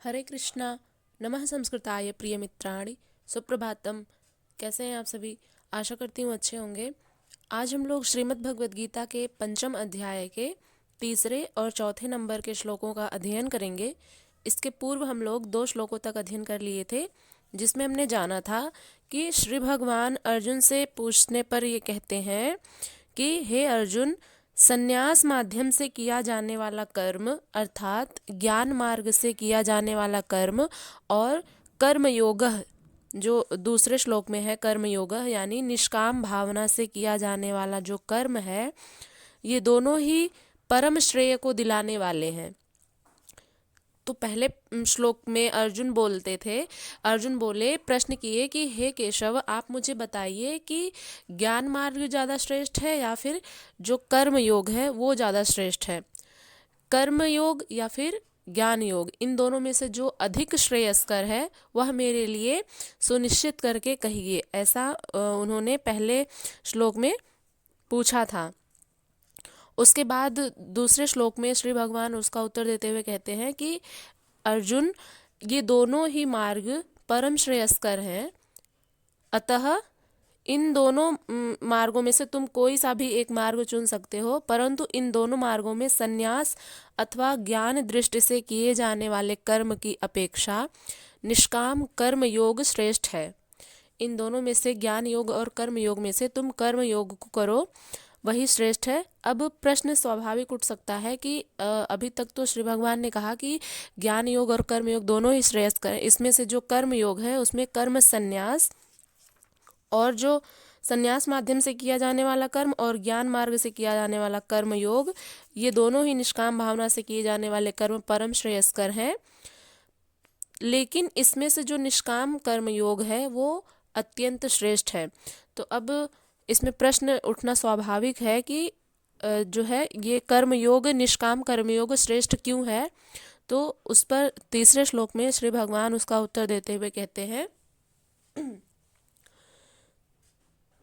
हरे कृष्णा। नमः संस्कृताय प्रिय मित्राणि। सुप्रभातम। कैसे हैं आप सभी? आशा करती हूँ अच्छे होंगे। आज हम लोग श्रीमद् भगवद गीता के पंचम अध्याय के तीसरे और चौथे नंबर के श्लोकों का अध्ययन करेंगे। इसके पूर्व हम लोग 2 श्लोकों तक अध्ययन कर लिए थे, जिसमें हमने जाना था कि श्री भगवान अर्जुन से पूछने पर ये कहते हैं कि हे अर्जुन, संन्यास माध्यम से किया जाने वाला कर्म अर्थात ज्ञान मार्ग से किया जाने वाला कर्म और कर्मयोग, जो दूसरे श्लोक में है कर्मयोग यानी निष्काम भावना से किया जाने वाला जो कर्म है, ये दोनों ही परम श्रेय को दिलाने वाले हैं। तो पहले श्लोक में अर्जुन बोले, प्रश्न किए कि हे केशव, आप मुझे बताइए कि ज्ञान मार्ग ज़्यादा श्रेष्ठ है या फिर जो कर्म योग है वो ज़्यादा श्रेष्ठ है। कर्म योग या फिर ज्ञान योग, इन दोनों में से जो अधिक श्रेयस्कर है वह मेरे लिए सुनिश्चित करके कहिए, ऐसा उन्होंने पहले श्लोक में पूछा था। उसके बाद दूसरे श्लोक में श्री भगवान उसका उत्तर देते हुए कहते हैं कि अर्जुन, ये दोनों ही मार्ग परम श्रेयस्कर हैं, अतः इन दोनों मार्गों में से तुम कोई सा भी एक मार्ग चुन सकते हो, परंतु इन दोनों मार्गों में संन्यास अथवा ज्ञान दृष्टि से किए जाने वाले कर्म की अपेक्षा निष्काम कर्म योग श्रेष्ठ है। इन दोनों में से ज्ञान योग और कर्म योग में से तुम कर्म योग को करो, वही श्रेष्ठ है। अब प्रश्न स्वाभाविक उठ सकता है कि अभी तक तो श्री भगवान ने कहा कि ज्ञान योग और कर्म योग दोनों ही श्रेष्ठ है, इसमें से जो कर्म योग है उसमें कर्म संन्यास और जो संन्यास माध्यम से किया जाने वाला कर्म और ज्ञान मार्ग से किया जाने वाला कर्म योग, ये दोनों ही निष्काम भावना से किए जाने वाले कर्म परम श्रेयस्कर हैं। लेकिन इसमें से जो निष्काम कर्म योग है वो अत्यंत श्रेष्ठ है। तो अब इसमें प्रश्न उठना स्वाभाविक है कि जो है ये कर्मयोग, निष्काम कर्मयोग श्रेष्ठ क्यों है। तो उस पर तीसरे श्लोक में श्री भगवान उसका उत्तर देते हुए कहते हैं,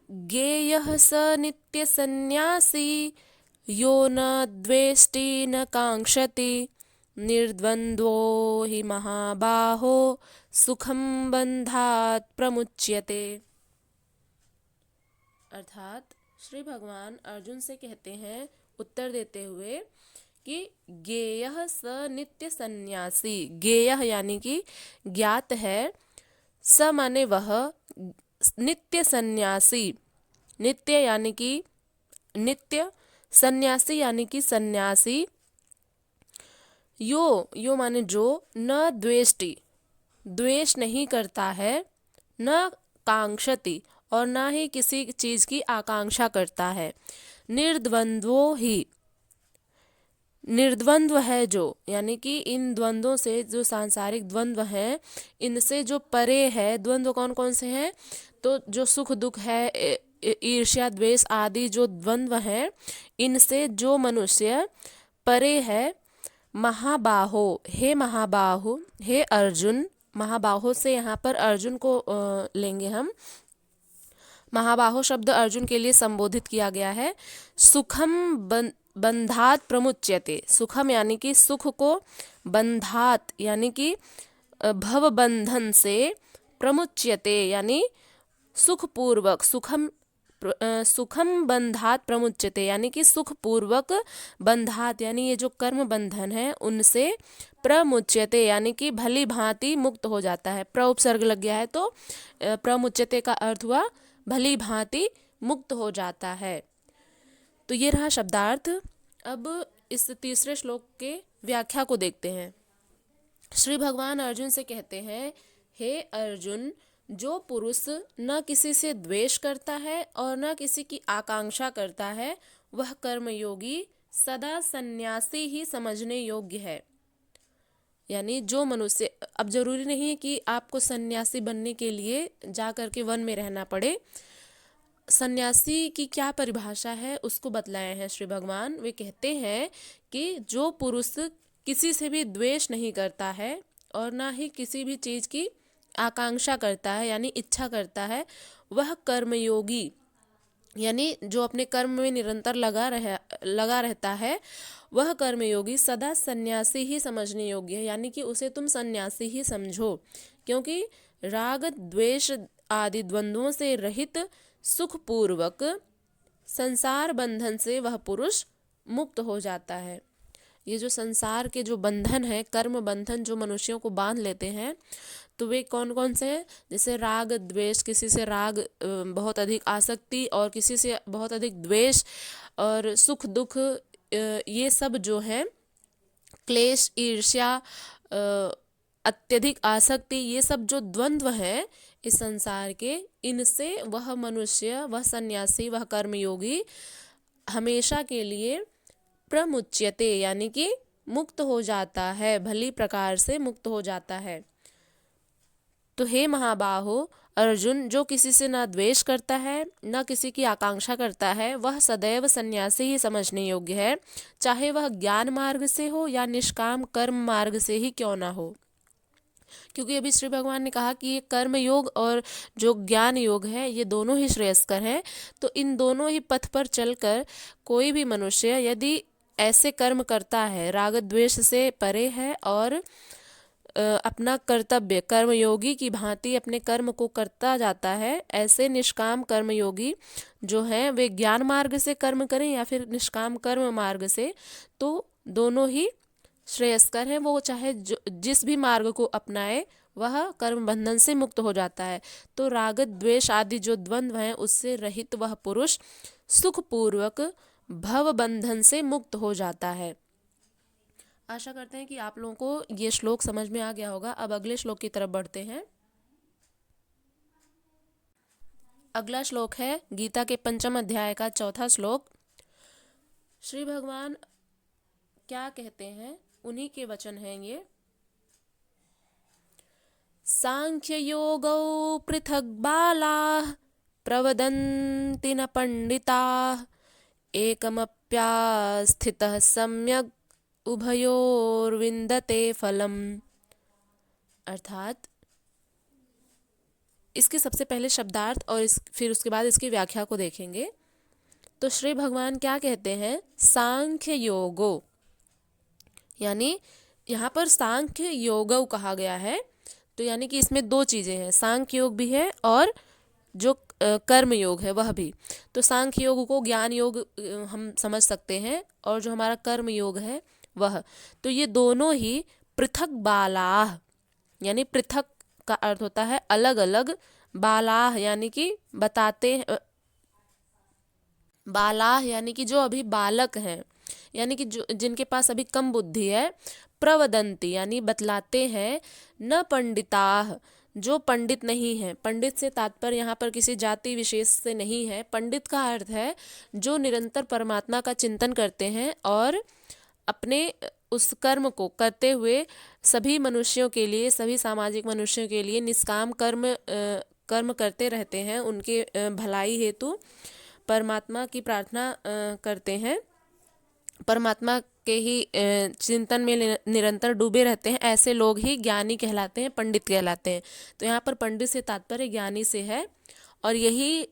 ज्ञेयः स नित्य सन्न्यासी यो न द्वेष्टि न कांक्षति निर्द्वन्द्वो हि महाबाहो सुखम बंधात प्रमुच्यते। अर्थात श्री भगवान अर्जुन से कहते हैं उत्तर देते हुए कि ज्ञेयः स नित्य सन्यासी, ज्ञेयः यानी कि ज्ञात है, स माने वह, नित्य सन्यासी, नित्य यानी कि नित्य, सन्यासी यानी कि सन्यासी, यो माने जो, न द्वेष्टि, द्वेष नहीं करता है, न कांक्षति और ना ही किसी चीज की आकांक्षा करता है, निर्द्वंद्वो ही, निर्द्वंद्व है जो, यानी कि इन द्वंद्वों से, जो सांसारिक द्वंद्व हैं इनसे जो परे है। द्वंद्व कौन कौन से हैं? तो जो सुख दुख है, ईर्ष्या द्वेष आदि जो द्वंद्व हैं, इनसे जो मनुष्य परे है। महाबाहो, हे महाबाहो, हे अर्जुन, महाबाहो से यहाँ पर अर्जुन को लेंगे हम। महाबाहो शब्द अर्जुन के लिए संबोधित किया गया है। सुखम बंधात प्रमुच्यते, सुखम यानी कि सुख को, बंधात यानी कि भव बंधन से, प्रमुच्यते यानी सुखपूर्वक, सुखम बंधात प्रमुच्यते यानी कि सुखपूर्वक, बंधात यानी ये जो कर्म बंधन है उनसे, प्रमुच्यते यानी कि भली भांति मुक्त हो जाता है। प्र उपसर्ग लग गया है तो प्रमुच्यते का अर्थ हुआ भली भांति मुक्त हो जाता है। तो ये रहा शब्दार्थ। अब इस तीसरे श्लोक के व्याख्या को देखते हैं। श्री भगवान अर्जुन से कहते हैं, हे अर्जुन, जो पुरुष न किसी से द्वेष करता है और न किसी की आकांक्षा करता है, वह कर्मयोगी सदा सन्यासी ही समझने योग्य है। यानी जो मनुष्य, अब जरूरी नहीं है कि आपको सन्यासी बनने के लिए जा करके वन में रहना पड़े। सन्यासी की क्या परिभाषा है उसको बतलाए हैं श्री भगवान। वे कहते हैं कि जो पुरुष किसी से भी द्वेष नहीं करता है और ना ही किसी भी चीज़ की आकांक्षा करता है यानी इच्छा करता है, वह कर्मयोगी यानी जो अपने कर्म में निरंतर लगा रहता है वह कर्मयोगी सदा सन्यासी ही समझने योग्य है, यानी कि उसे तुम सन्यासी ही समझो, क्योंकि राग द्वेष आदि द्वंद्वों से रहित सुखपूर्वक संसार बंधन से वह पुरुष मुक्त हो जाता है। ये जो संसार के जो बंधन है, कर्म बंधन जो मनुष्यों को बांध लेते हैं, तो वे कौन कौन से हैं? जैसे राग द्वेष, किसी से राग बहुत अधिक आसक्ति और किसी से बहुत अधिक द्वेष, और सुख दुख, ये सब जो है, क्लेश, ईर्ष्या, अत्यधिक आसक्ति, ये सब जो द्वंद्व है इस संसार के, इनसे वह मनुष्य, वह सन्यासी, वह कर्मयोगी हमेशा के लिए प्रमुच्यते, यानी कि मुक्त हो जाता है, भली प्रकार से मुक्त हो जाता है। तो हे महाबाहो अर्जुन, जो किसी से ना द्वेष करता है ना किसी की आकांक्षा करता है, वह सदैव सन्यासी ही समझने योग्य है, चाहे वह ज्ञान मार्ग से हो या निष्काम कर्म मार्ग से ही क्यों ना हो। क्योंकि अभी श्री भगवान ने कहा कि ये कर्म योग और जो ज्ञान योग है ये दोनों ही श्रेयस्कर हैं। तो इन दोनों ही पथ पर चलकर कोई भी मनुष्य यदि ऐसे कर्म करता है, राग द्वेष से परे है, और अपना कर्तव्य कर्मयोगी की भांति अपने कर्म को करता जाता है, ऐसे निष्काम कर्मयोगी जो हैं वे ज्ञान मार्ग से कर्म करें या फिर निष्काम कर्म मार्ग से, तो दोनों ही श्रेयस्कर है। वो चाहे जिस भी मार्ग को अपनाए वह कर्म बंधन से मुक्त हो जाता है। तो राग द्वेष आदि जो द्वंद्व हैं उससे रहित वह पुरुष सुखपूर्वक भव बंधन से मुक्त हो जाता है। आशा करते हैं कि आप लोगों को ये श्लोक समझ में आ गया होगा। अब अगले श्लोक की तरफ बढ़ते हैं। अगला श्लोक है गीता के 5वें अध्याय का 4था श्लोक। श्री भगवान क्या कहते हैं, उन्हीं के वचन हैं ये। सांख्य योगौ पृथक बालाः प्रवदन्ति न पंडिताः एकमप्यास्थितः सम्यक् उभयोर्विन्दते फलम्। अर्थात इसके सबसे पहले शब्दार्थ और फिर उसके बाद इसकी व्याख्या को देखेंगे। तो श्री भगवान क्या कहते हैं, सांख्य योगो, यानी यहाँ पर सांख्य योगौ कहा गया है, तो यानी कि इसमें दो चीज़ें हैं, सांख्य योग भी है और जो कर्म योग है वह भी। तो सांख्य योग को ज्ञान योग हम समझ सकते हैं, और जो हमारा कर्म योग है वह, तो ये दोनों ही पृथक बालाह, यानी पृथक का अर्थ होता है अलग अलग, बालाह यानी कि बताते हैं, बालाह यानी कि जो अभी बालक हैं, यानी कि जो जिनके पास अभी कम बुद्धि है, प्रवदंती यानी बतलाते हैं, न पंडिताह जो पंडित नहीं है। पंडित से तात्पर्य यहाँ पर किसी जाति विशेष से नहीं है। पंडित का अर्थ है जो निरंतर परमात्मा का चिंतन करते हैं और अपने उस कर्म को करते हुए सभी मनुष्यों के लिए, सभी सामाजिक मनुष्यों के लिए निष्काम कर्म करते रहते हैं, उनके भलाई हेतु परमात्मा की प्रार्थना करते हैं, परमात्मा के ही चिंतन में निरंतर डूबे रहते हैं। ऐसे लोग ही ज्ञानी कहलाते हैं, पंडित कहलाते हैं। तो यहाँ पर पंडित से तात्पर्य ज्ञानी से है, और यही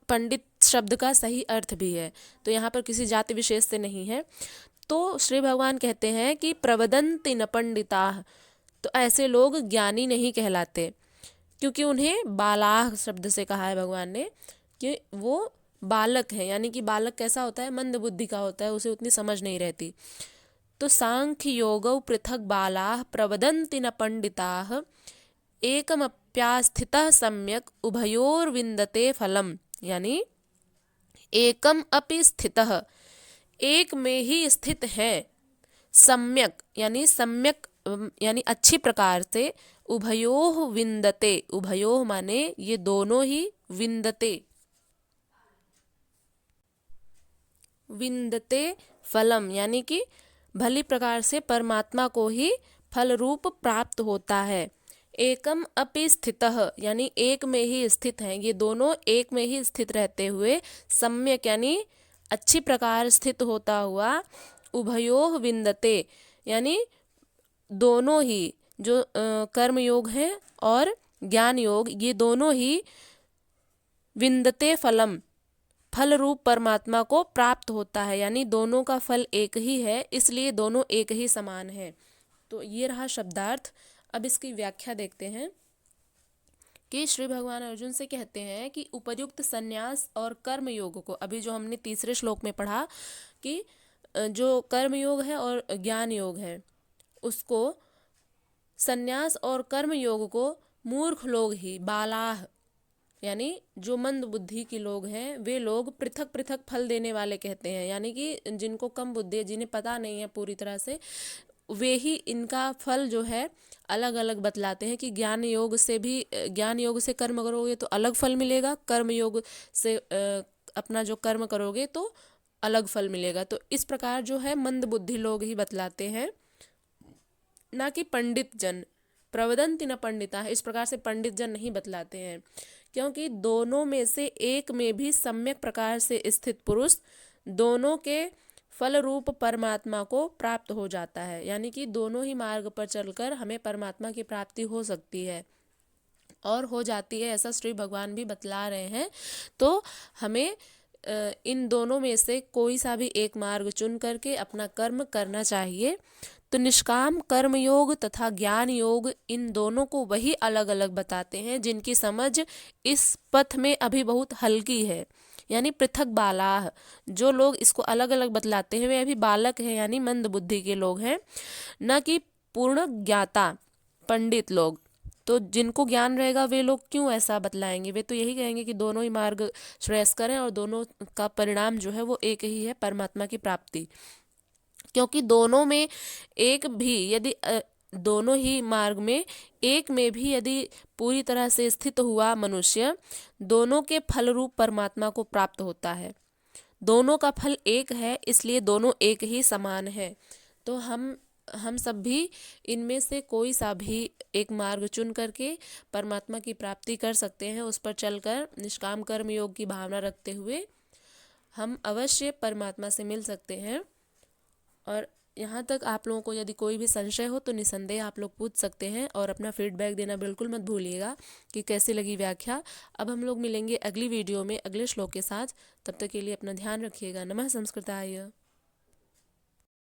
पंडित शब्द का सही अर्थ भी है। तो यहाँ पर किसी जाति विशेष से नहीं है। तो श्री भगवान कहते हैं कि प्रवदन्ति न पंडिताः, तो ऐसे लोग ज्ञानी नहीं कहलाते, क्योंकि उन्हें बालाह शब्द से कहा है भगवान ने कि वो बालक है। यानी कि बालक कैसा होता है, मंद बुद्धि का होता है, उसे उतनी समझ नहीं रहती। तो सांख्य योगौ पृथक बालाः प्रवदन्ति न पंडिताः एकमप्यास्थितः सम्यक् उभयोर्विन्दते फलम्, यानी एकम अपि स्थितः, एक में ही स्थित है, सम्यक यानी सम्यक यानी अच्छी प्रकार से, उभयोः विन्दते, उभयोः माने ये दोनों ही, विन्दते विन्दते फलम यानी कि भली प्रकार से परमात्मा को ही फल रूप प्राप्त होता है। एकम अपि स्थितः यानी एक में ही स्थित हैं, ये दोनों एक में ही स्थित रहते हुए, सम्यक यानी अच्छी प्रकार स्थित होता हुआ, उभयोः विन्दते यानी दोनों ही जो कर्म योग हैं और ज्ञान योग, ये दोनों ही विन्दते फलम फल रूप परमात्मा को प्राप्त होता है, यानी दोनों का फल एक ही है, इसलिए दोनों एक ही समान है। तो ये रहा शब्दार्थ। अब इसकी व्याख्या देखते हैं कि श्री भगवान अर्जुन से कहते हैं कि उपर्युक्त संन्यास और कर्म योग को, अभी जो हमने तीसरे श्लोक में पढ़ा कि जो कर्म योग है और ज्ञान योग है, उसको संन्यास और कर्म योग को मूर्ख लोग ही, बालाह यानी जो मंद बुद्धि के लोग हैं, वे लोग पृथक पृथक फल देने वाले कहते हैं। यानी कि जिनको कम बुद्धि है, जिन्हें पता नहीं है पूरी तरह से, वे ही इनका फल जो है अलग अलग बतलाते हैं कि ज्ञान योग से कर्म करोगे तो अलग फल मिलेगा, कर्म योग से अपना जो कर्म करोगे तो अलग फल मिलेगा। तो इस प्रकार जो है मंद बुद्धि लोग ही बतलाते हैं, ना कि पंडित जन। प्रवदंति न पंडिता है, इस प्रकार से पंडित जन नहीं बतलाते हैं, क्योंकि दोनों में से एक में भी सम्यक प्रकार से स्थित पुरुष दोनों के फल रूप परमात्मा को प्राप्त हो जाता है। यानी कि दोनों ही मार्ग पर चलकर हमें परमात्मा की प्राप्ति हो सकती है और हो जाती है, ऐसा श्री भगवान भी बतला रहे हैं। तो हमें इन दोनों में से कोई सा भी एक मार्ग चुन करके अपना कर्म करना चाहिए। तो निष्काम कर्म योग तथा ज्ञान योग, इन दोनों को वही अलग अलग बताते हैं जिनकी समझ इस पथ में अभी बहुत हल्की है, यानी पृथक बालाह। जो लोग इसको अलग अलग बतलाते हैं वे अभी बालक हैं, यानी मंद बुद्धि के लोग हैं, न कि पूर्ण ज्ञाता पंडित लोग। तो जिनको ज्ञान रहेगा वे लोग क्यों ऐसा बतलाएंगे, वे तो यही कहेंगे कि दोनों ही मार्ग श्रेयस्कर हैं और दोनों का परिणाम जो है वो एक ही है, परमात्मा की प्राप्ति। क्योंकि दोनों में एक भी यदि दोनों ही मार्ग में एक में भी यदि पूरी तरह से स्थित हुआ मनुष्य, दोनों के फल रूप परमात्मा को प्राप्त होता है। दोनों का फल एक है, इसलिए दोनों एक ही समान है। तो हम सब भी इनमें से कोई सा भी एक मार्ग चुन करके परमात्मा की प्राप्ति कर सकते हैं। उस पर चलकर निष्काम कर्म योग की भावना रखते हुए हम अवश्य परमात्मा से मिल सकते हैं। और यहाँ तक आप लोगों को यदि कोई भी संशय हो तो निसंदेह आप लोग पूछ सकते हैं और अपना फीडबैक देना बिल्कुल मत भूलिएगा कि कैसी लगी व्याख्या। अब हम लोग मिलेंगे अगली वीडियो में अगले श्लोक के साथ। तब तक के लिए अपना ध्यान रखिएगा। नमः संस्कृताय।